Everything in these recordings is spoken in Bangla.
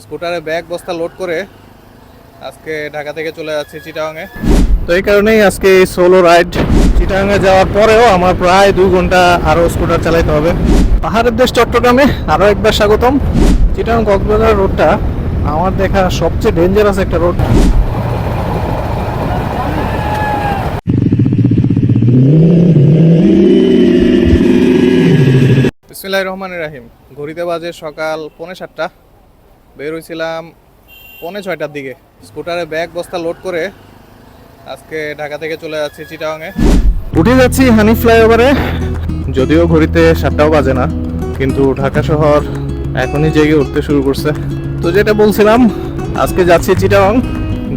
স্কুটারে ব্যাগ বস্তা লোড করে আজকে ঢাকা থেকে চলে যাচ্ছি চিটাগাংয়ে। তো এই কারণেই আজকে এই সোলো রাইড। চিটাগাংয়ে যাওয়ার পরেও আমার প্রায় 2 ঘন্টা আরও স্কুটার চালাইতে হবে। পাহাড়ের দেশ চট্টগ্রামে আরও একবার স্বাগতম। চিটাগাং কক্সবাজার রোডটা আমার দেখা সবচেয়ে ডেঞ্জারাস একটা রোড। বিসমিল্লাহির রহমানির রহিম। ঘড়িতে বাজে সকাল 5:30। বের হয়েছিলাম 5:30টার দিকে। স্কুটারে ব্যাগ বস্তা লোড করে আজকে ঢাকা থেকে চলে যাচ্ছি চিটাগাংয়ে। উঠে যাচ্ছি হানি ফ্লাইওভারে। যদিও ঘড়িতে 7টাও বাজে না, কিন্তু ঢাকা শহর এখনই জেগে উঠতে শুরু করছে। তো যেটা বলছিলাম, আজকে যাচ্ছি চিটাগাং।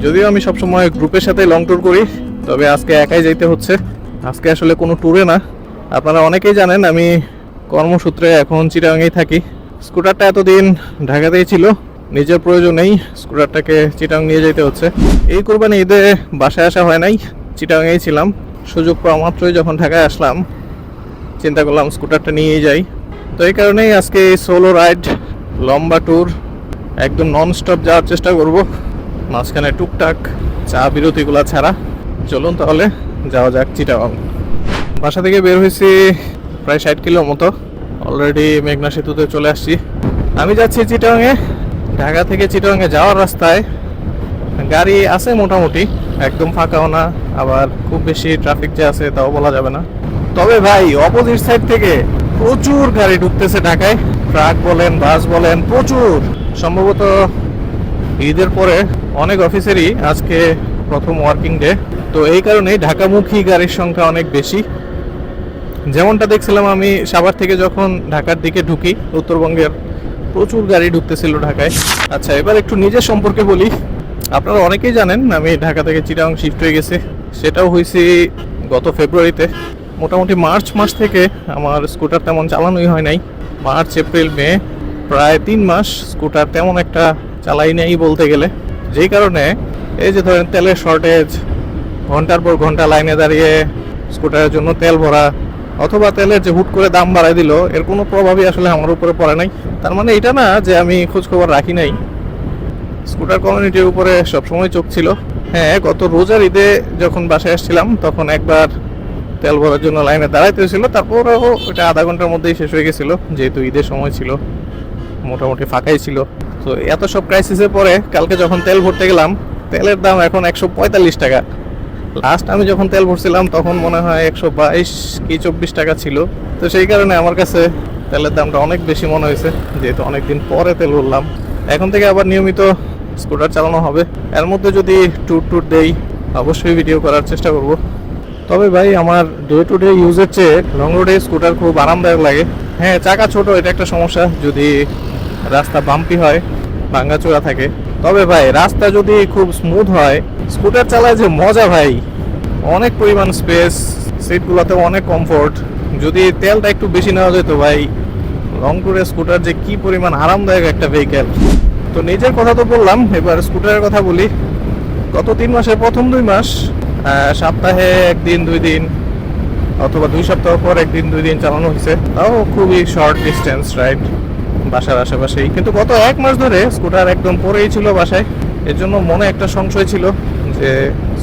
যদিও আমি সবসময় গ্রুপের সাথে লং ট্যুর করি, তবে আজকে একাই যাইতে হচ্ছে। আজকে আসলে কোনো ট্যুরে না। আপনারা অনেকেই জানেন আমি কর্মসূত্রে এখন চিটাগাংয়েই থাকি। স্কুটারটা এতদিন ঢাকাতেই ছিল, নিজের প্রয়োজনেই স্কুটারটাকে চিটাগাং নিয়ে যেতে হচ্ছে। এই কোরবানি ঈদে বাসায় আসা হয় নাই, চিটাগাংয়েই ছিলাম। সুযোগ পাওয়া মাত্রই যখন ঢাকায় আসলাম, চিন্তা করলাম স্কুটারটা নিয়েই যাই। তো এই কারণেই আজকে এই সোলো রাইড, লম্বা ট্যুর, একদম নন স্টপ যাওয়ার চেষ্টা করব, মাঝখানে টুকটাক চা বিরতিগুলো ছাড়া। চলুন তাহলে যাওয়া যাক চিটাগাং। বাসা থেকে বের হয়েছি প্রায় 60 কিলোর মতো। অলরেডি মেঘনা সেতুতে চলে আসছি। আমি যাচ্ছি চিটাগাংয়ে। ঢাকা থেকে চিটাগাংয়ে যাওয়ার রাস্তায় গাড়ি আছে মোটামুটি, একদম ফাঁকাও না, আবার খুব বেশি ট্রাফিক যে আছে তাও বলা যাবে না। তবে ভাই, অপোজিট সাইড থেকে প্রচুর গাড়ি ঢুকতেছে ঢাকায়। ট্রাক বলেন, বাস বলেন, প্রচুর। সম্ভবত ঈদের পরে অনেক অফিসেরই আজকে প্রথম ওয়ার্কিং ডে, তো এই কারণেই ঢাকামুখী গাড়ির সংখ্যা অনেক বেশি। যেমনটা দেখছিলাম আমি সাভার থেকে যখন ঢাকার দিকে ঢুকি, উত্তরবঙ্গের প্রচুর গাড়ি ঢুকতেছিল ঢাকায়। আচ্ছা, এবার একটু নিজের সম্পর্কে বলি। আপনারা অনেকেই জানেন আমি ঢাকা থেকে চিটাগাং শিফট হয়ে গেছি। সেটাও হয়েছি গত ফেব্রুয়ারিতে। মোটামুটি মার্চ মাস থেকে আমার স্কুটার তেমন চালানোই হয় নাই। মার্চ, এপ্রিল, মে প্রায় 3 মাস স্কুটার তেমন একটা চালাই নাই বলতে গেলে। যেই কারণে এই যে ধরেন তেলের শর্টেজ, ঘন্টার পর ঘন্টা লাইনে দাঁড়িয়ে স্কুটারের জন্য তেল ভরা, অথবা তেলের যে হুট করে দাম বাড়াই দিল, এর কোনো প্রভাবই আসলে আমার উপরে পড়ে নাই। তার মানে এটা না যে আমি খোঁজখবর রাখি নাই। স্কুটার কমিউনিটির উপরে সবসময় চোখ ছিল। হ্যাঁ, গত রোজার ঈদে যখন বাসায় আসছিলাম তখন একবার তেল ভরার জন্য লাইনে দাঁড়াইতে হয়েছিল। তারপরেও ওটা আধা ঘন্টার মধ্যেই শেষ হয়ে গেছিলো, যেহেতু ঈদের সময় ছিল, মোটামুটি ফাঁকাই ছিল। তো এত সব ক্রাইসিসের পরে কালকে যখন তেল ভরতে গেলাম, তেলের দাম এখন 145 টাকা। লাস্ট আমি যখন তেল ভরছিলাম তখন মনে হয় 122 কি 24 টাকা ছিল। তো সেই কারণে আমার কাছে তেলের দামটা অনেক বেশি মনে হয়েছে, যেহেতু অনেকদিন পরে তেল ভরলাম। এখন থেকে আবার নিয়মিত স্কুটার চালানো হবে। এর মধ্যে যদি ট্যুর দেই, অবশ্যই ভিডিও করার চেষ্টা করব। তবে ভাই, আমার ডে টু ডে ইউজের চেয়ে লং রোডে স্কুটার খুব আরামদায়ক লাগে। হ্যাঁ, চাকা ছোট, এটা একটা সমস্যা। যদি রাস্তা বাম্পি হয়, ভাঙাচোরা থাকে। তবে ভাই, রাস্তা যদি খুব স্মুথ হয়, স্কুটার চালায় যে মজা ভাই, অনেক পরিমাণ স্পেস, সিটগুলোতে অনেক কমফোর্ট। যদি তেলটা একটু বেশি নেওয়া যেত ভাই, লং ট্যুরে স্কুটার যে কি পরিমাণ আরামদায়ক একটা ভেহিকেল। তো নিজের কথা তো বললাম, এবার স্কুটারের কথা বলি। গত 3 মাসের প্রথম 2 মাস সপ্তাহে 1-2 দিন, অথবা 2 সপ্তাহ পর 1-2 দিন চালানো হয়েছে, তাও খুবই শর্ট ডিস্টেন্স রাইড বাসার আশেপাশেই। কিন্তু গত 1 মাস ধরে স্কুটার একদম পরেই ছিল বাসায়। এর জন্য মনে একটা সংশয় ছিল যে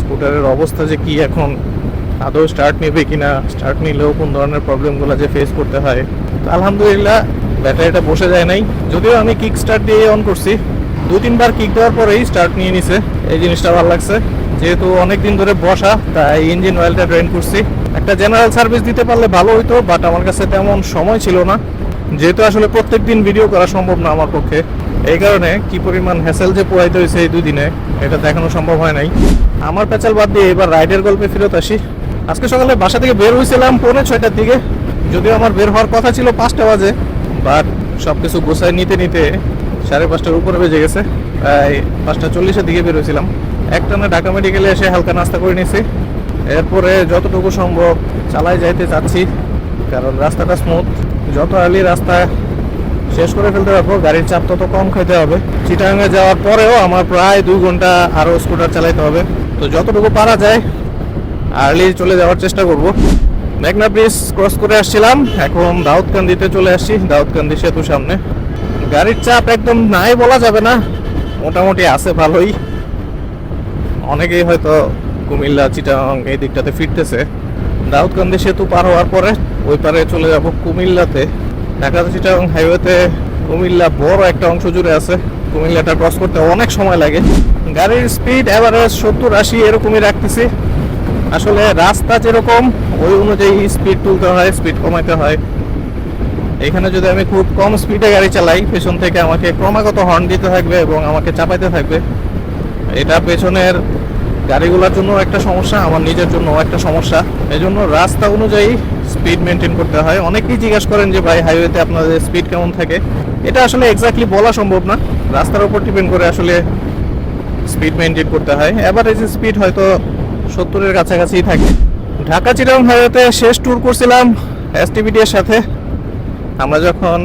স্কুটারের অবস্থা যে কি এখন, আদৌ স্টার্ট নেবে কিনা, স্টার্ট নিলেও কোন ধরনের প্রবলেমগুলো যে ফেস করতে হয়। তো আলহামদুলিল্লাহ ব্যাটারিটা বসে যায় নাই। যদিও আমি কিক স্টার্ট দিয়ে অন করছি, 2-3 বার কিক দেওয়ার পরেই স্টার্ট নিয়ে নিছে। এই জিনিসটা ভালো লাগছে। যেহেতু অনেক দিন ধরে বসা, তাই ইঞ্জিন অয়েলটা ড্রেন করছি। একটা জেনারেল সার্ভিস দিতে পারলে ভালো হইতো, বাট আমার কাছে তেমন সময় ছিল না, যেহেতু আসলে প্রত্যেক দিন ভিডিও করা সম্ভব না আমার পক্ষে। এই কারণে কি পরিমাণ হ্যাসেল যে পোহাইতে হয়েছে এই 2 দিনে, এটা দেখানো সম্ভব হয় নাই। আমার প্যাচাল বাদ দিয়ে এবার রাইডের গল্পে ফেরত আসি। আজকে সকালে বাসা থেকে বের হয়েছিলাম 5:30টার দিকে। যদিও আমার বের হওয়ার কথা ছিল 5টা বাজে, বাট সব কিছু গোছায় নিতে নিতে 5:30টার উপরে বেজে গেছে। প্রায় 5:40-এর দিকে বের হয়েছিলাম। একটানা ঢাকা মেডিকেলে এসে হালকা নাস্তা করে নিয়েছি। এরপরে যতটুকু সম্ভব চালাই যাইতে চাচ্ছি, কারণ রাস্তাটা স্মুথ। যত আর্লি রাস্তা শেষ করে ফেলতে পারবো, গাড়ির চাপ তত কম খাইতে হবে। চিটাগাংয়ে যাওয়ার পরেও আমার প্রায় 2 ঘন্টা আরও স্কুটার চালাইতে হবে। তো যতটুকু পারা যায় আর্লি চলে যাওয়ার চেষ্টা করব। মেঘনা ব্রিজ ক্রস করে আসছিলাম, এখন দাউদকান্দিতে চলে আসছি। দাউদকান্দি সেতুর সামনে গাড়ির চাপ একদম নাই বলা যাবে না, মোটামুটি আছে ভালোই। অনেকেই হয়তো কুমিল্লা চিটাগাং এই দিকটাতে ফিরতেছে। দাউদকান্দি সেতু পার হওয়ার পরে ওই পারে চলে যাব কুমিল্লাতে। ঢাকা চিটাগাং হাইওয়েতে কুমিল্লা বড় একটা অংশ জুড়ে আছে। কুমিল্লাটা ক্রস করতে অনেক সময় লাগে। গাড়ির স্পিড এভারেজ 70-80 এরকমই রাখতেছি। আসলে রাস্তা যেরকম ওই অনুযায়ী স্পিড তুলতে হয়, স্পিড কমাইতে হয়। এখানে যদি আমি খুব কম স্পিডে গাড়ি চালাই, পেছন থেকে আমাকে ক্রমাগত হর্ন দিতে থাকবে এবং আমাকে চাপাইতে থাকবে। এটা পেছনের গাড়িগুলোর জন্য একটা সমস্যা, আমার নিজের জন্য একটা সমস্যা। এই জন্য রাস্তা অনুযায়ী স্পিড মেনটেন করতে হয়। অনেকেই জিজ্ঞাসা করেন যে ভাই হাইওয়েতে আপনাদের স্পিড কেমন থাকে। এটা আসলে এক্স্যাক্টলি বলা সম্ভব না, রাস্তার উপর ডিপেন্ড করে আসলে স্পিড মেনটেন করতে হয়। এভারেজ স্পিড হয়তো 70-এর কাছাকাছি থাকে। ঢাকা চিটাগাং হাইওয়েতে শেষ ট্যুর করছিলাম এসটিভিডি এর সাথে। আমরা যখন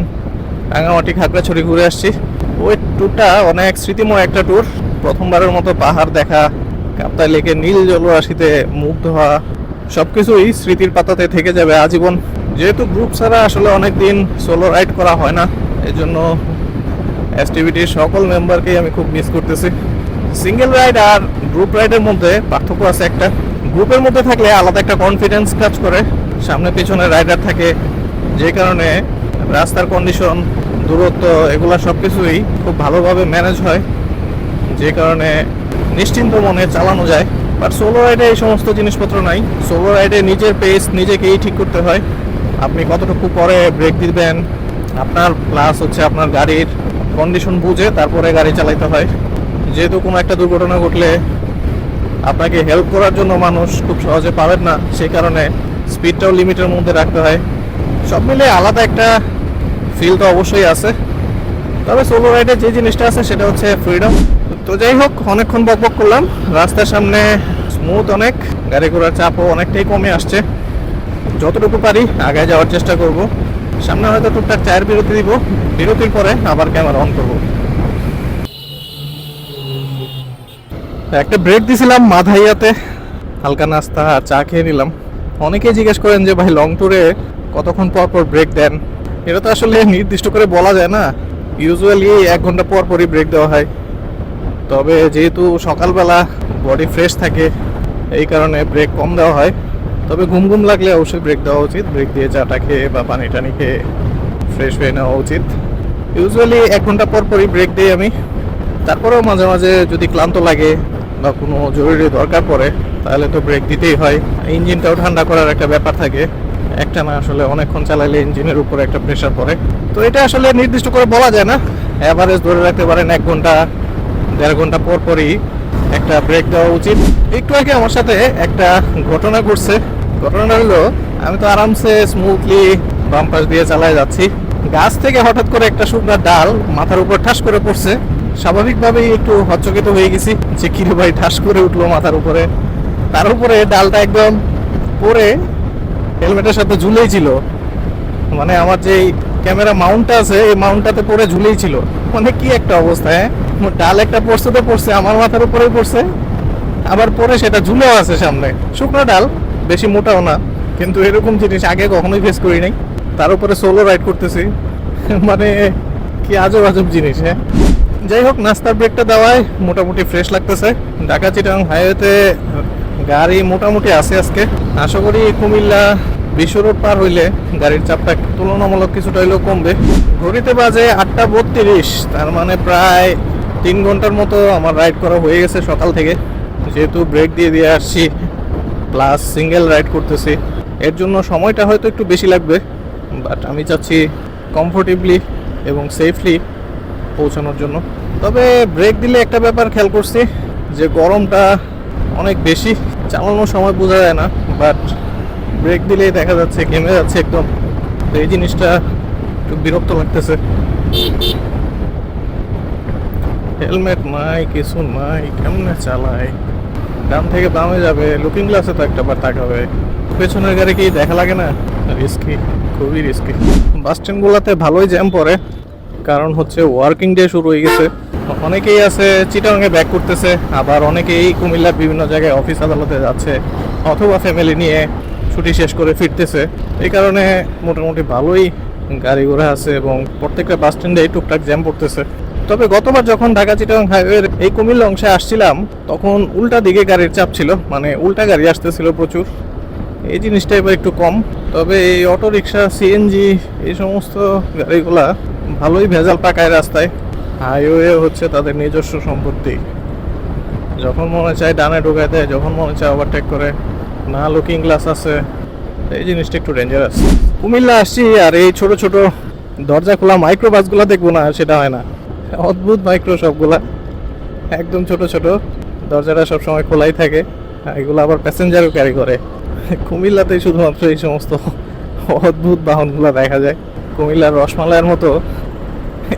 রাঙামাটি খাগড়াছড়ি ঘুরে আসছি, ওই ট্যুরটা অনেক স্মৃতিময় একটা ট্যুর। প্রথমবারের মতো পাহাড় দেখা, কাপ্তাই লেকে নীল জলরাশিতে মুগ্ধ হওয়া, সবকিছুই স্মৃতির পাতাতে থেকে যাবে আজীবন। যেহেতু গ্রুপ ছাড়া আসলে অনেক দিন সোলো রাইড করা হয় না, এই জন্য এসটিভিটির সকল মেম্বারকেই আমি খুব মিস করতেছি। সিঙ্গেল রাইড আর গ্রুপ রাইডের মধ্যে পার্থক্য আছে একটা। গ্রুপের মধ্যে থাকলে আলাদা একটা কনফিডেন্স কাজ করে, সামনে পিছনে রাইডার থাকে, যে কারণে রাস্তার কন্ডিশন, দূরত্ব, এগুলো সব কিছুই খুব ভালোভাবে ম্যানেজ হয়, যে কারণে নিশ্চিন্ত মনে চালানো যায়। বাট সোলো রাইডে এই সমস্ত জিনিসপত্র নাই। সোলো রাইডে নিজের পেস নিজেকেই ঠিক করতে হয়। আপনি কতটুকু পরে ব্রেক দিবেন, আপনার প্লাস হচ্ছে আপনার গাড়ির কন্ডিশন বুঝে তারপরে গাড়ি চালাতে হয়। যেহেতু কোনো একটা দুর্ঘটনা ঘটলে আপনাকে হেল্প করার জন্য মানুষ খুব সহজে পাবেন না, সেই কারণে স্পিডটাও লিমিটের মধ্যে রাখতে হয়। সব মিলে আলাদা একটা ফিল তো অবশ্যই আছে। তবে সোলো রাইডে যে জিনিসটা আছে সেটা হচ্ছে ফ্রিডম। তো যাই হোক, অনেকক্ষণ বকবক করলাম। রাস্তার সামনে স্মুথ অনেক, গাড়ি ঘোড়ার চাপও অনেকটাই কমে আসছে। যতটুকু পারি আগে যাওয়ার চেষ্টা করব। সামনে হয়তো টুকটাক চায়ের বিরতি দিব, বিরতির পরে আবার ক্যামেরা অন করব। একটা ব্রেক দিছিলাম মাধাইয়াতে, হালকা নাস্তা আর চা খেয়ে নিলাম। অনেকেই জিজ্ঞেস করেন যে ভাই লং ট্যুরে কতক্ষণ পর পর ব্রেক দেন। এটা তো আসলে নির্দিষ্ট করে বলা যায় না, ইউজুয়ালি 1 ঘন্টা পর পরই ব্রেক দেওয়া হয়। তবে যেহেতু সকালবেলা বডি ফ্রেশ থাকে, এই কারণে ব্রেক কম দেওয়া হয়। তবে ঘুম ঘুম লাগলে অবশ্যই ব্রেক দেওয়া উচিত। ব্রেক দিয়ে চাটা খেয়ে বা পানি টানি খেয়ে ফ্রেশ হয়ে নেওয়া উচিত। ইউজুয়ালি 1 ঘন্টা পর পরই ব্রেক দিই আমি। তারপরেও মাঝে মাঝে যদি ক্লান্ত লাগে বা কোনো জরুরি দরকার পড়ে, তাহলে তো ব্রেক দিতেই হয়। ইঞ্জিনটাও ঠান্ডা করার একটা ব্যাপার থাকে, একটা না আসলে অনেকক্ষণ চালাইলে ইঞ্জিনের উপরে একটা প্রেশার পড়ে। তো এটা আসলে নির্দিষ্ট করে বলা যায় না, অ্যাভারেজ ধরে রাখতে পারেন 1 ঘন্টা 1.5 ঘন্টা পর পরই একটা ব্রেক দেওয়া উচিত। একটু আগে আমার সাথে একটা ঘটনা ঘটছে। ঘটনাটা হলো, আমি তো আরামসে স্মুথলি বাম পাশ দিয়ে চালায় যাচ্ছি, গাছ থেকে হঠাৎ করে একটা শুকনো ডাল মাথার উপর ঠাস করে পড়ছে। স্বাভাবিকভাবেই একটু হচ্চকিত হয়ে গেছি যে কিরে ভাই ঠাস করে উঠলো মাথার উপরে। তার উপরে ডালটা একদম পরে হেলমেটের সাথে ঝুলেই ছিল। মানে আমার যে ক্যামেরা মাউন্টটা আছে, এই মাউন্টটাতে পরে ঝুলেই ছিল। মানে কি একটা অবস্থা! হ্যাঁ, ডাল একটা পড়ছে তো পড়ছে, আমার মাথার উপরেই পড়ছে, আবার পরে সেটা ঝুলেও আছে সামনে। শুকনো ডাল, বেশি মোটাও না, কিন্তু এরকম জিনিস আগে কখনোই ফেস করি নাই। তার উপরে সোলো রাইড করতেছি, মানে কি আজব আজব জিনিস। হ্যাঁ, যাই হোক, নাস্তার ব্রেকটা দেওয়ায় মোটামুটি ফ্রেশ লাগতেছে। ঢাকা চিটাগাং হাইওয়েতে গাড়ি মোটামুটি আছে আজকে। আশা করি কুমিল্লা বিশ্ব রোড পার হইলে গাড়ির চাপটা তুলনামূলক কিছুটা হইলেও কমবে। ঘড়িতে বাজে 8:32, তার মানে প্রায় 3 ঘন্টার মতো আমার রাইড করা হয়ে গেছে সকাল থেকে। যেহেতু ব্রেক দিয়ে দিয়ে আসছি প্লাস সিঙ্গেল রাইড করতেছি, এর জন্য সময়টা হয়তো একটু বেশি লাগবে। বাট আমি চাচ্ছি কমফোর্টেবলি এবং সেফলি পৌঁছানোর জন্য। তবে ব্রেক দিলে একটা ব্যাপার খেয়াল করছি, যে গরমটা অনেক বেশি, চালানোর সময় বোঝা যায় না, বাট ব্রেক দিলেই দেখা যাচ্ছে ঘেমে যাচ্ছে একদম। তো এই জিনিসটা একটু বিরক্ত লাগতেছে। হেলমেট নাই, কিছু নাই, কেমনে চালায়? ডান থেকে বামে যাবে, লুকিং গ্লাসে তো একটা বার তাকাবে। পেছনের গাড়ি কি দেখা লাগে না? রিস্কি, খুবই রিস্কি। বাস স্ট্যান্ডগুলোতে ভালোই জ্যাম পড়ে, কারণ হচ্ছে ওয়ার্কিং ডে শুরু হয়ে গেছে। অনেকেই আছে চিটাগাংয়ে ব্যাক করতেছে, আবার অনেকেই কুমিল্লার বিভিন্ন জায়গায় অফিস আদালতে যাচ্ছে, অথবা ফ্যামিলি নিয়ে ছুটি শেষ করে ফিরতেছে। এই কারণে মোটামুটি ভালোই গাড়ি ঘোড়া আছে এবং প্রত্যেকটা বাস স্ট্যান্ডে টুকটাক জ্যাম পড়তেছে। তবে গতবার যখন ঢাকা চিটাগাং হাইওয়ের এই কুমিল্লা অংশে আসছিলাম তখন উল্টা দিকে গাড়ির চাপ ছিল, মানে উল্টা গাড়ি আসতেছিল প্রচুর। এই জিনিসটা এবার একটু কম। তবে এই অটো রিক্সা, সিএনজি, এই সমস্ত গাড়িগুলা ভালোই ভেজাল পাকায় রাস্তায়। হাইওয়ে হচ্ছে তাদের নিজস্ব সম্পত্তি, যখন মনে চায় ডানে ঢুকায় দেয়, যখন মনে চায় ওভারটেক করে, না লুকিং গ্লাস আছে। এই জিনিসটা একটু ডেঞ্জারাস। কুমিল্লা আসছি আর এই ছোট ছোট দরজা খোলা মাইক্রো বাসগুলো দেখবো না, সেটা হয় না। অদ্ভুত মাইক্রো সবগুলা, একদম ছোট ছোট, দরজাটা সবসময় খোলাই থাকে। এগুলো আবার প্যাসেঞ্জারও ক্যারি করে। কুমিল্লাতেই শুধুমাত্র এই সমস্ত অদ্ভুত বাহনগুলো দেখা যায়। কুমিল্লার রসমালাইয়ের মতো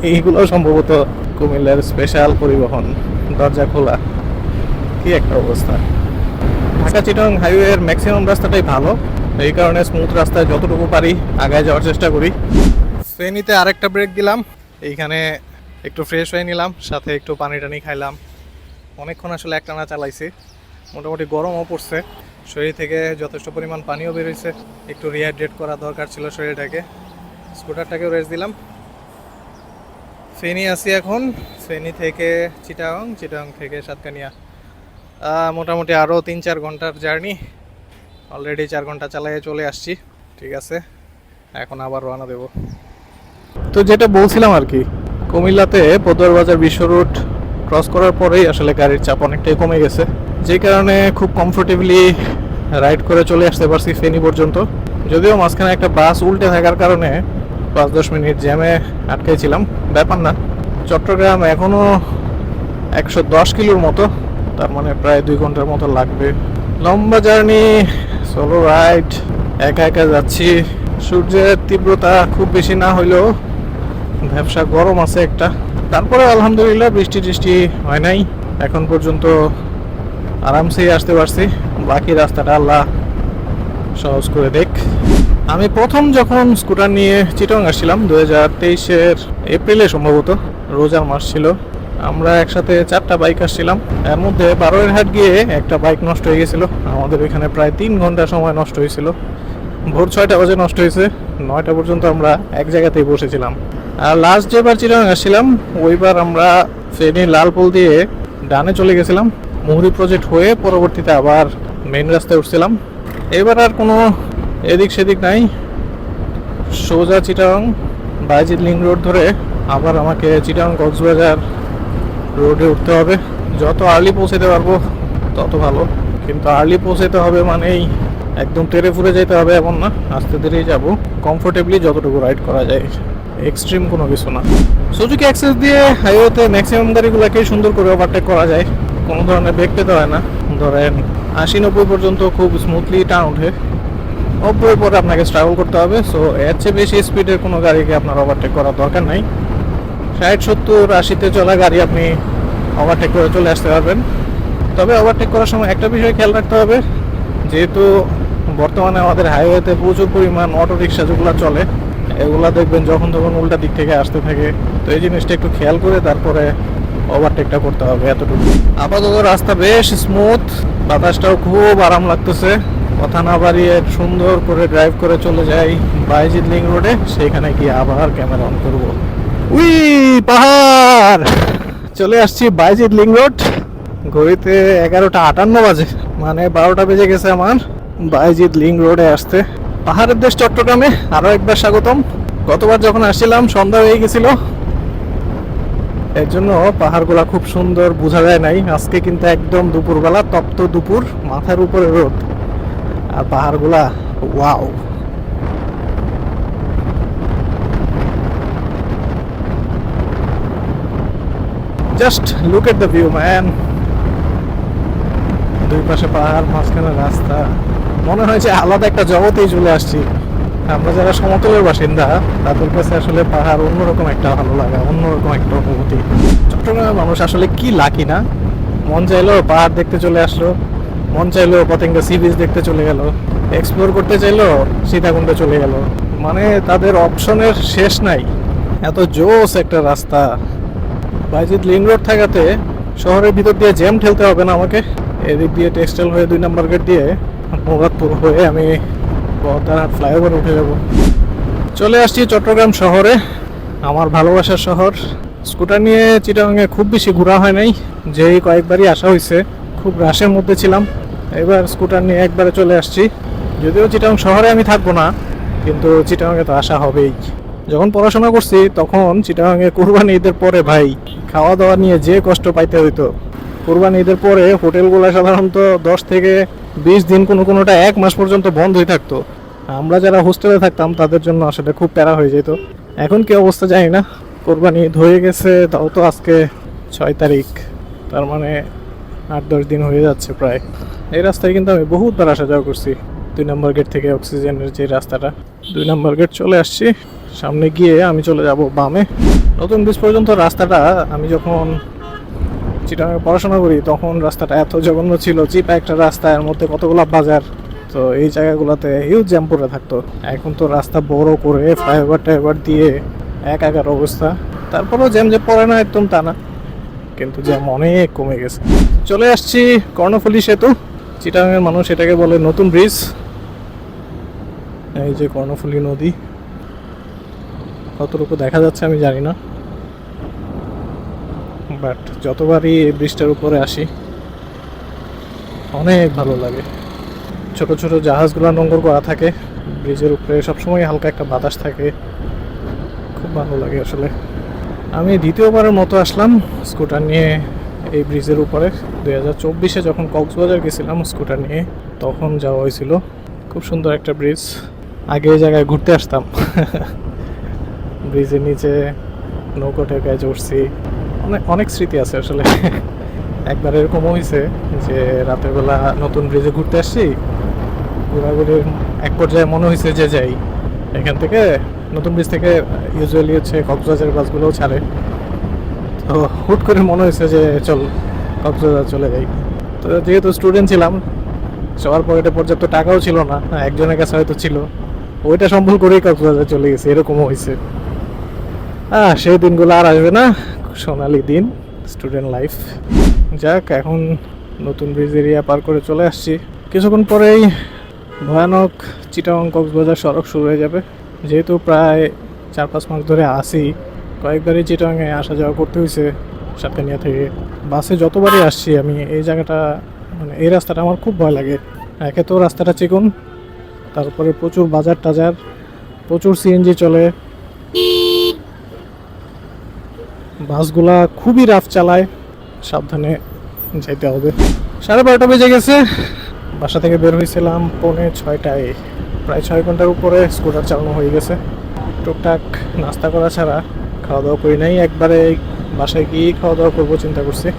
এইগুলো সম্ভবত কুমিল্লার স্পেশাল পরিবহন, দরজা খোলা। কি একটা অবস্থা। ঢাকা চিটাগাং হাইওয়ের ম্যাক্সিমাম রাস্তাটাই ভালো, এই কারণে স্মুথ রাস্তায় যতটুকু পারি আগায় যাওয়ার চেষ্টা করি। ফেনীতে আরেকটা ব্রেক দিলাম, এইখানে একটু ফ্রেশ হয়ে নিলাম, সাথে একটু পানি টানি খাইলাম। অনেকক্ষণ আসলে একটানা চালাইছি, মোটামুটি গরমও পড়ছে, শরীর থেকে যথেষ্ট পরিমাণ পানিও বেরোইছে। একটু রিহাইড্রেট করা দরকার ছিল শরীরটাকে। স্কুটারটাকেও রেস্ট দিলাম। ফেনী আসি এখন, ফেনী থেকে চিটাগাং, চিটাগাং থেকে সাতকানিয়া। মোটামুটি আরও 3-4 ঘন্টার জার্নি। অলরেডি 4 ঘন্টা চালিয়ে চলে আসছি। ঠিক আছে, এখন আবার রওনা দেব। তো যেটা বলছিলাম আর কি, কুমিল্লাতে পদুয়ার বাজার বিশ্ব রোড ক্রস করার পরেই আসলে গাড়ির চাপ অনেকটাই কমে গেছে, যে কারণে খুব কমফোর্টেবলি রাইড করে চলে আসতে পারছি ফেনী পর্যন্ত। যদিও মাঝখানে একটা বাস উল্টে থাকার কারণে 5-10 মিনিট জ্যামে আটকেছিলাম, ব্যাপার না। চট্টগ্রাম এখনও 110 কিলোর মতো, তার মানে প্রায় 2 ঘন্টার মতো লাগবে। লম্বা জার্নি, সোলো রাইড, একা একা যাচ্ছি। সূর্যের তীব্রতা খুব বেশি না হইলেও ব্যবসা গরম আছে একটা। তারপরে আলহামদুলিল্লাহ বৃষ্টি টিষ্টি হয় নাই এখন পর্যন্ত, আরামসেই আসতে পারছি। বাকি রাস্তাটা আল্লাহ সহজ করে দেখ। আমি প্রথম যখন স্কুটার নিয়ে চিটাগাং আসছিলাম 2023-এর এপ্রিলে, সম্ভবত রোজার মাস ছিল। আমরা একসাথে 4টা বাইক আসছিলাম, এর মধ্যে 12 হাট গিয়ে একটা বাইক নষ্ট হয়ে গেছিলো। আমাদের এখানে প্রায় 3 ঘন্টা সময় নষ্ট হয়েছিল। ভোর 6টা বাজে নষ্ট হয়েছে, 9টা পর্যন্ত আমরা এক জায়গাতেই বসেছিলাম। আর লাস্ট যেবার চিটাগাং আসছিলাম ওইবার আমরা ফেনী লালপুল দিয়ে ডানে চলে গেছিলাম, মুহুরী প্রজেক্ট হয়ে পরবর্তীতে আবার মেইন রাস্তায় উঠছিলাম। এবার আর কোনো এদিক সেদিক নাই, সোজা চিটাগাং বাইজিৎ লিংক রোড ধরে আবার আমাকে চিটাগাং কক্সবাজার রোডে উঠতে হবে। যত আর্লি পৌঁছাতে পারবো তত ভালো, কিন্তু আর্লি পৌঁছাতে হবে মানেই একদম তেরে ফুরে যেতে হবে এমন না, আস্তে ধীরেই যাবো, কমফোর্টেবলি যতটুকু রাইড করা যায়, এক্সট্রিম কোনো কিছু না। সুজুকি অ্যাক্সেস দিয়ে হাইওয়েতে ম্যাক্সিমাম গাড়িগুলোকে সুন্দর করে ওভারটেক করা যায়, কোনো ধরনের ব্রেক পেতে হয় না। ধরেন 80-90 পর্যন্ত খুব স্মুথলি টার্ন ওঠে, 90 পরে আপনাকে স্ট্রাগল করতে হবে। সো এর চেয়ে বেশি স্পিডের কোনো গাড়িকে আপনার ওভারটেক করার দরকার নাই। 60-70-80-তে চলা গাড়ি আপনি ওভারটেক করে চলে আসতে পারবেন। তবে ওভারটেক করার সময় একটা বিষয় খেয়াল রাখতে হবে, যেহেতু বর্তমানে আমাদের হাইওয়েতে প্রচুর পরিমাণ অটো রিক্সা যেগুলো চলে, এগুলা দেখবেন যখন তখন উল্টা দিক থেকে আসতে থাকে। তো এই জিনিসটা একটু খেয়াল করে তারপরে ওভারটেকটা করতে হবে, এতটুকু। আপাতত রাস্তা বেশ স্মুথ, বাতাসটাও খুব আরাম লাগতেছে। কথা না বাড়িয়ে সুন্দর করে ড্রাইভ করে চলে যাই বাইজিৎ লিংক রোডে, সেইখানে গিয়ে আবার ক্যামেরা অন করবো। উই পাহাড়, চলে আসছি বাইজিৎ লিংক রোড। ঘড়িতে 11:58 বাজে, মানে 12টা বেজে গেছে আমার বাইজিৎ লিংক রোডে আসতে। পাহাড়ের দেশ চট্টগ্রামে আরো একবার স্বাগতম। গতবার যখন আসছিলাম সন্ধ্যা হয়ে গেছিল, এর জন্য পাহাড়গুলা খুব সুন্দর বোঝা যায় নাই। আজকে কিন্তু একদম দুপুরবেলা, তপ্ত দুপুর, মাথার উপরে রোদ, আর পাহাড়গুলা wow. Just look at the view man. দুই পাশে পাহাড়, মাঝখানে রাস্তা, মনে হয় যে আলাদা একটা জগতেই চলে আসছি। আমরা যারা সমতলের বাসিন্দা তাদের কাছে আসলে পাহাড় অন্যরকম একটা ভালো লাগা, অন্যরকম একটা অনুভূতি। চট্টগ্রামের মানুষ আসলে কি লাকি না, মন চাইলো পাহাড় দেখতে চলে আসলো, মন চাইলো পতেঙ্গা সি বিচ দেখতে চলে গেল, এক্সপ্লোর করতে চাইলো সীতাকুণ্ডে চলে গেল। মানে তাদের অপশনের শেষ নাই, এত জোস একটা রাস্তা। বাইজিৎ লিংক রোড থাকাতে শহরের ভিতর দিয়ে জ্যাম ঠেলতে হবে না আমাকে। এদিক দিয়ে টেক্সটাইল হয়ে 2 নম্বর গেট দিয়ে মুরাদপুর হয়ে আমি বহদ্দারহাট ফ্লাইওভার উঠে যাব। চলে আসছি চট্টগ্রাম শহরে, আমার ভালোবাসার শহর। স্কুটার নিয়ে চিটাগাঙে খুব বেশি ঘোরা হয় নাই, যেই কয়েকবারই আসা হয়েছে। খুব রাশের মধ্যে ছিলাম, এবার স্কুটার নিয়ে একবারে চলে আসছি। যদিও চিটাগাং শহরে আমি থাকবো না, কিন্তু চিটাগাঙে তো আসা হবেই। যখন পড়াশোনা করছি তখন চিটাগাঙে কুরবানি ঈদের পরে ভাই খাওয়া দাওয়া নিয়ে যে কষ্ট পাইতে হইতো। কুরবানি ঈদের পরে হোটেলগুলো সাধারণত 10 থেকে 20 দিন, কোনোটা 1 মাস পর্যন্ত বন্ধ হয়ে থাকতো। আমরা যারা হোস্টেলে থাকতাম তাদের জন্য আসলে খুব প্যারা হয়ে যেত। এখন কি অবস্থা জানি না। কোরবানি ঈদ হয়ে গেছে, তাও তো আজকে 6 তারিখ, তার মানে 8-10 দিন হয়ে যাচ্ছে প্রায়। এই রাস্তায় কিন্তু আমি বহুতবার আসা যাওয়া করছি। 2 নম্বর গেট থেকে অক্সিজেনের যে রাস্তাটা, 2 নম্বর গেট চলে আসছি। সামনে গিয়ে আমি চলে যাব বামে। নতুন ব্রিজ পর্যন্ত রাস্তাটা, আমি যখন চিটাগাঙে পড়াশোনা করি তখন রাস্তাটা এত জঘন্য ছিল। চিপা একটা রাস্তা, এর মধ্যে কতগুলো বাজার, তো এই জায়গাগুলোতে হিউজ জ্যাম পড়ে থাকতো। এখন তো রাস্তা বড় করে ফ্লাইওভার টাইভার দিয়ে একাকার অবস্থা। তারপরেও জ্যাম যে পড়ে না একদম তা না, কিন্তু জ্যাম অনেক কমে গেছে। চলে আসছি কর্ণফুলী সেতু। চিটাগাঙের মানুষ এটাকে বলে নতুন ব্রিজ। এই যে কর্ণফুলী নদী, কতটুকু দেখা যাচ্ছে আমি জানি না, বাট যতবারই এই ব্রিজটার উপরে আসি অনেক ভালো লাগে। ছোট ছোট জাহাজগুলো নোঙর করা থাকে ব্রিজের উপরে, সবসময় হালকা একটা বাতাস থাকে, খুব ভালো লাগে আসলে। আমি দ্বিতীয়বারের মতো আসলাম স্কুটার নিয়ে এই ব্রিজের উপরে। 2024-এ যখন কক্সবাজার গেছিলাম স্কুটার নিয়ে, তখন যাওয়া হয়েছিল। খুব সুন্দর একটা ব্রিজ, আগে এই জায়গায় ঘুরতে আসতাম। ব্রিজের নিচে নৌকো ঠেকায় চড়ছি, অনেক অনেক স্মৃতি আছে আসলে। একবার এরকমও হয়েছে যে রাতের বেলা নতুন ব্রিজে ঘুরতে আসছি, ঘোরাঘুরির এক পর্যায়ে মনে হয়েছে যে যাই এখান থেকে। নতুন ব্রিজ থেকে ইউজুয়ালি হচ্ছে কক্সবাজারের বাসগুলোও ছাড়ে, তো হুট করে মনে হয়েছে যে চল কক্সবাজার চলে যাই। তো যেহেতু স্টুডেন্ট ছিলাম, সবার পকেটে পর্যাপ্ত টাকাও ছিল না, একজনের কাছে হয়তো ছিল, ওইটা সম্বল করেই কক্সবাজার চলে গেছে। এরকমও হয়েছে। সেই দিনগুলো আর আসবে না, সোনালি দিন, স্টুডেন্ট লাইফ। যাক, এখন নতুন ব্রিজ এরিয়া পার করে চলে আসছি। কিছুক্ষণ পরেই ভয়ানক চিটাগাং কক্সবাজার সড়ক শুরু হয়ে যাবে। যেহেতু প্রায় 4-5 মাস ধরে আসি, কয়েকবারই চিটাগাংয়ে আসা যাওয়া করতে হয়েছে সাতকানিয়া থেকে। বাসে যতবারই আসছি আমি, এই জায়গাটা মানে এই রাস্তাটা আমার খুব ভয় লাগে। একে তো রাস্তাটা চিকন, তারপরে প্রচুর বাজার টাজার, প্রচুর সিএনজি চলে, বাসগুলা খুবই রাফ চালায়, সাবধানে যেতে হবে। 12:30 বেজে গেছে, বাসা থেকে বের হয়েছিলাম 5:45টায়। প্রায় 6 ঘন্টার উপরে স্কুটার চালানো হয়ে গেছে। টুকটাক নাস্তা করা ছাড়া খাওয়া দাওয়া করি নাই, একবারে বাসায় গিয়ে খাওয়া দাওয়া করবো চিন্তা করছি।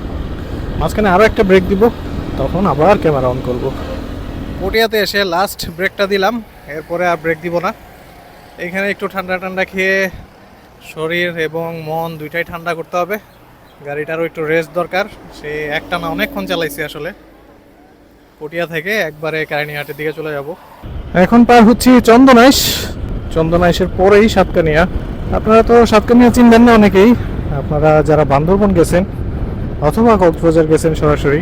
মাঝখানে আরও একটা ব্রেক দিব, তখন আবার ক্যামেরা অন করবো। পটিয়াতে এসে লাস্ট ব্রেকটা দিলাম, এরপরে আর ব্রেক দিব না। এখানে একটু ঠান্ডা ঠান্ডা খেয়ে শরীর এবং মন দুইটাই ঠান্ডা করতে হবে। গাড়িটারও একটু রেস্ট দরকার, সে একটা না অনেকক্ষণ চালাইছি আসলে। পটিয়া থেকে একবারে কাহিনীহাটের দিকে চলে যাব। এখন পার হচ্ছি চন্দনাইশ। চন্দনাইশের পরেই সাতকানিয়া। আপনারা তো সাতকানিয়া চিনবেন না অনেকেই, আপনারা যারা বান্দরবন গেছেন অথবা কক্সবাজার গেছেন সরাসরি,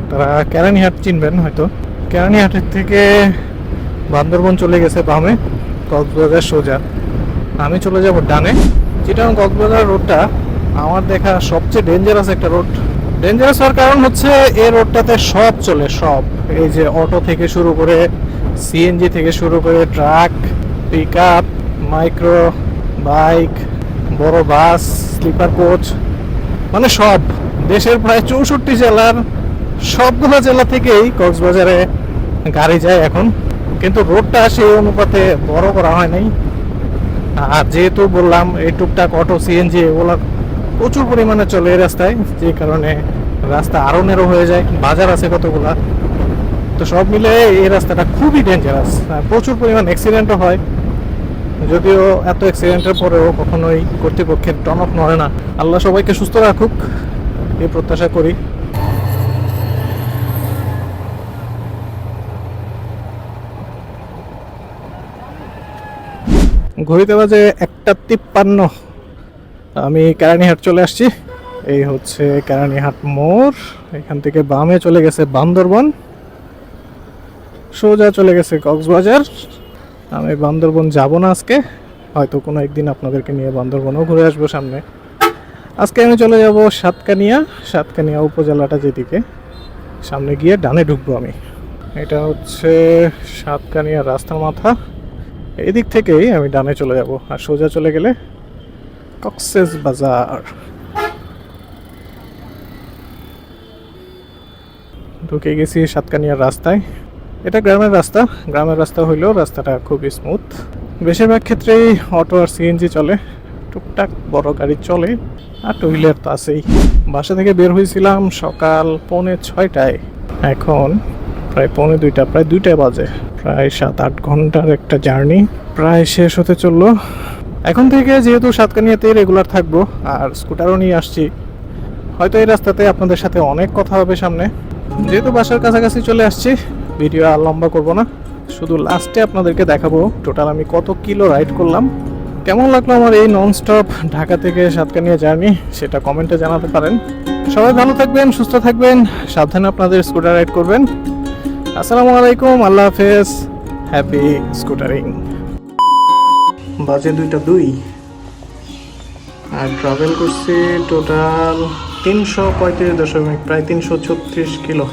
তারা কেরানীহাট চিনবেন হয়তো। কেরানীহাটের থেকে বান্দরবন চলে গেছে বামে, কক্সবাজার সোজা। আমি চলে যাব ডানে। চিটাগাং কক্সবাজার রোডটা আমার দেখা সবচেয়ে ডেঞ্জারাস একটা রোড। ডেঞ্জারাস হওয়ার কারণ হচ্ছে এই রোডটাতে সব চলে, সব। এই যে অটো থেকে শুরু করে, সিএনজি থেকে শুরু করে, truck, pick up, micro, bike, বড় বাস, স্লিপার কোচ, মানে সব। দেশের প্রায় 64 জেলার সবগুলো জেলা থেকেই কক্সবাজারে গাড়ি যায় এখন, কিন্তু রোডটা সেই অনুপাতে বড় করা হয় নাই। আর যেহেতু বললাম এই টুকটাক অটো, সিএনজি এগুলো প্রচুর পরিমাণে চলে এই রাস্তায়, যে কারণে রাস্তা আরও নেরো হয়ে যায়, বাজার আছে কতগুলা। তো সব মিলে এই রাস্তাটা খুবই ডেঞ্জারাস, প্রচুর পরিমাণ অ্যাক্সিডেন্টও হয়। যদিও এত অ্যাক্সিডেন্টের পরেও কখনোই কর্তৃপক্ষের টনক নড়ে না। আল্লাহ সবাইকে সুস্থ রাখুক, এই প্রত্যাশা করি। ঘড়িতে বাজে 1:53। আমি কেরানীহাট চলে আসছি। এই হচ্ছে কেরানীহাট মোড়। এখান থেকে বামে চলে গেছে বান্দরবন, সোজা চলে গেছে কক্সবাজার। আমি বান্দরবন যাব না আজকে, হয়তো কোনো একদিন আপনাদেরকে নিয়ে বান্দরবনও ঘুরে আসবো সামনে। আজকে আমি চলে যাব সাতকানিয়া উপজেলাটা যেদিকে, সামনে গিয়ে ডানে ঢুকবো আমি। এটা হচ্ছে সাতকানিয়া রাস্তার মাথা, এদিক থেকেই আমি ডানে চলে যাব, আর সোজা চলে গেলে কক্সেস বাজার। ঢুকে গেছি সাতকানিয়ার রাস্তায়। এটা গ্রামের রাস্তা হইলেও রাস্তাটা খুবই স্মুথ। বেশিরভাগ ক্ষেত্রেই অটো আর সিএনজি চলে, টুকটাক বড় গাড়ি চলে, আর টু হুইলার তো আছেই। বাসা থেকে বের হয়েছিলাম সকাল 6:45, এখন প্রায় 2:45, প্রায় 2টা বাজে। প্রায় 7-8 ঘন্টার একটা জার্নি প্রায় শেষ হতে চললো। এখন থেকে যেহেতু সাতকানিয়াতে রেগুলার থাকবো আর স্কুটারও নিয়ে আসছি, হয়তো এই রাস্তাতে আপনাদের সাথে অনেক কথা হবে সামনে। যেহেতু বাসার কাছাকাছি চলে আসছি, ভিডিও আর লম্বা করব না, শুধু লাস্টে আপনাদেরকে দেখাবো টোটাল আমি কত কিলো রাইড করলাম। কেমন লাগলো আমার এই নন স্টপ ঢাকা থেকে সাতকানিয়া জার্নি, সেটা কমেন্টে জানাতে পারেন। সবাই ভালো থাকবেন, সুস্থ থাকবেন, সাবধানে আপনাদের স্কুটার রাইড করবেন। আসসালামু আলাইকুম, আল্লাহ হাফেজ, হ্যাপি স্কুটারিং। বাজে 2:02 আর ট্রাভেল করছি টোটাল 335., প্রায় 336 কিলো।